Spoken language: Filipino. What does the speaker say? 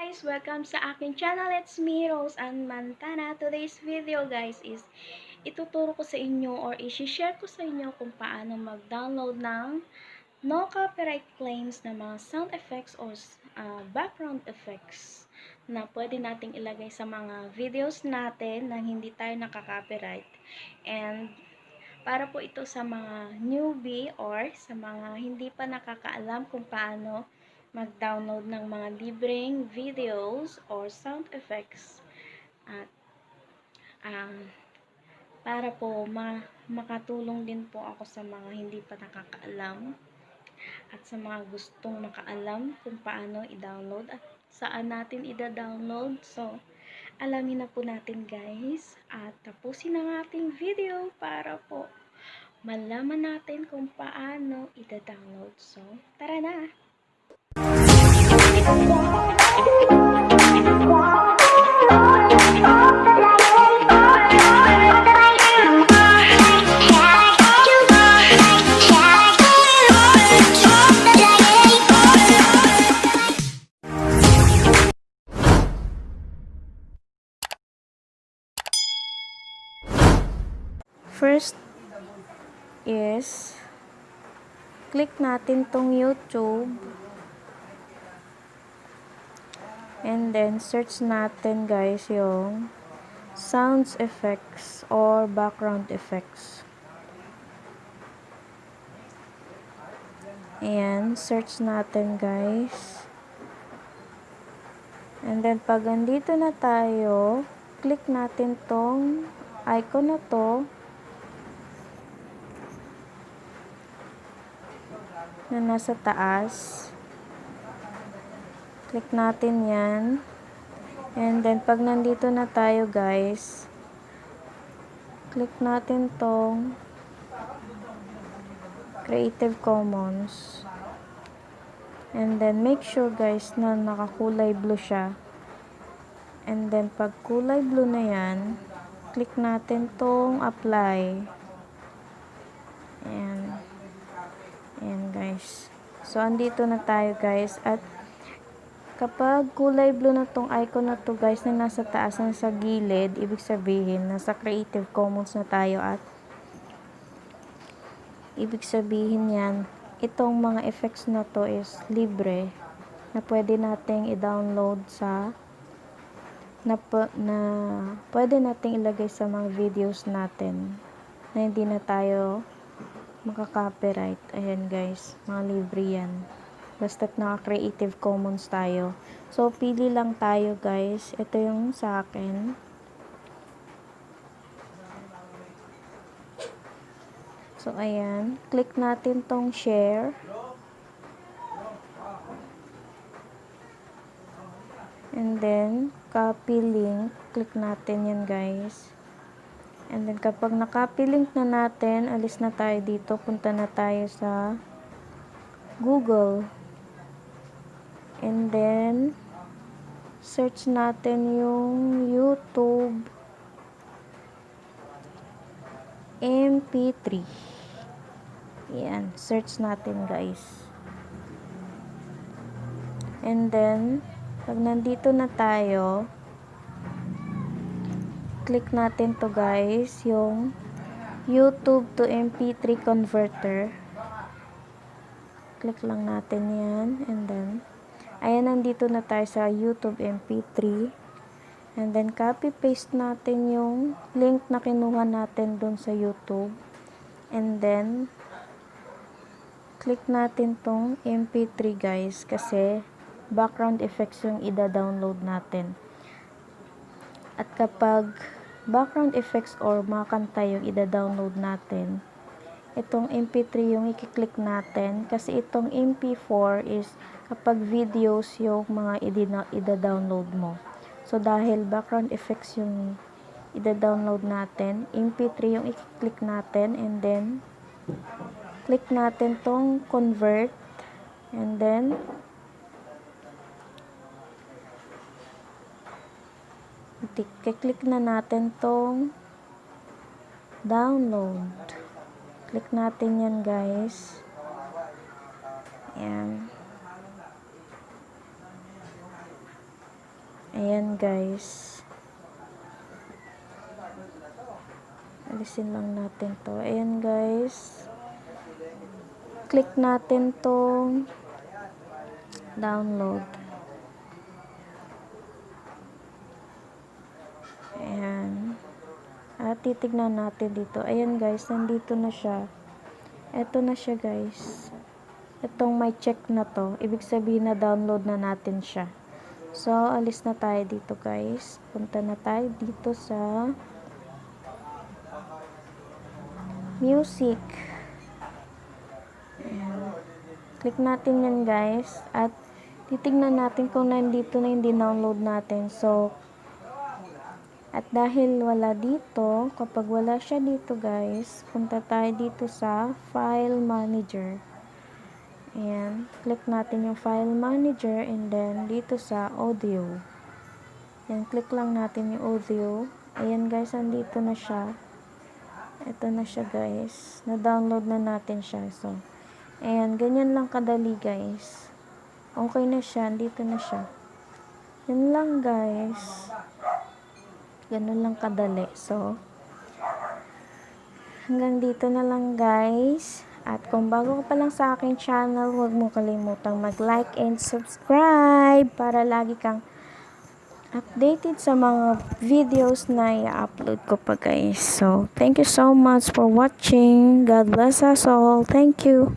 guys! Welcome sa aking channel. It's me, Rose and Mantana. Today's video guys is ituturo ko sa inyo or i-share ko sa inyo kung paano mag-download ng no copyright claims na mga sound effects or background effects na pwede nating ilagay sa mga videos natin na hindi tayo nakaka-copyright. And para po ito sa mga newbie or sa mga hindi pa nakakaalam kung paano mag-download ng mga libreng videos or sound effects at para po makatulong din po ako sa mga hindi pa nakakaalam at sa mga gustong makaalam kung paano i-download at saan natin i-download. So, alamin na po natin guys at tapusin ang ating video para po malaman natin kung paano i-download. So, tara na! First is click natin tong YouTube and then search natin guys yung sounds effects or background effects. Ayan, search natin guys. And then pag andito na tayo, click natin tong icon na to na nasa taas. Click natin yan. And then, pag nandito na tayo guys, click natin tong Creative Commons. And then, make sure guys na nakakulay blue siya. And then, pag kulay blue na yan, click natin tong Apply. Ayan. Ayan guys. So, andito na tayo guys. At kapag kulay blue na tong icon na to guys na nasa taas na sa gilid, ibig sabihin nasa Creative Commons na tayo at ibig sabihin yan, itong mga effects na to is libre na pwede nating i-download sa na pwede nating ilagay sa mga videos natin na hindi na tayo maka-copyright. Ayan guys, mga libre yan. Basta't naka-Creative Commons tayo. So, pili lang tayo guys. Ito yung sa akin. So, ayan. Click natin tong share. And then, copy link. Click natin yan guys. And then, kapag na-copy link na natin, alis na tayo dito. Punta na tayo sa Google. And then, search natin yung YouTube MP3. Yan, search natin guys. And then, pag nandito na tayo, click natin to guys, yung YouTube to MP3 converter. Click lang natin yan. And then, ayan, nandito na tayo sa YouTube MP3. And then, copy-paste natin yung link na kinuha natin dun sa YouTube. And then, click natin tong MP3 guys, kasi background effects yung ida-download natin. At kapag background effects or mga kanta yung ida-download natin, itong MP3 yung i-click natin, kasi itong MP4 is kapag videos yung mga ida-download mo. So, dahil background effects yung ida-download natin, MP3 yung i-click natin, and then click natin tong convert, and then click na natin tong download. Click natin yan guys. Ayan. Ayan guys. Alisin lang natin to. Ayan guys. Click natin tong download. Ayan. At titignan natin dito. Ayan guys, nandito na siya. Ito na siya guys. Itong may check na to, ibig sabihin na download na natin siya. So, alis na tayo dito guys. Punta na tayo dito sa music. Ayan. Click natin yan guys. At titignan natin kung nandito na yung download natin. So, at dahil wala dito, kapag wala siya dito guys, punta tayo dito sa File Manager. Ayan. Click natin yung File Manager and then dito sa Audio. Ayan. Click lang natin yung Audio. Ayan guys, andito na siya. Ito na siya guys. Na-download na natin siya. So, ayan. Ganyan lang kadali guys. Okay na siya. Andito na siya. Yan lang guys. Ganun lang kadali. So, hanggang dito na lang guys. At kung bago ka pa lang sa aking channel, huwag mo kalimutang mag-like and subscribe para lagi kang updated sa mga videos na i-upload ko pa guys. So, thank you so much for watching. God bless us all. Thank you.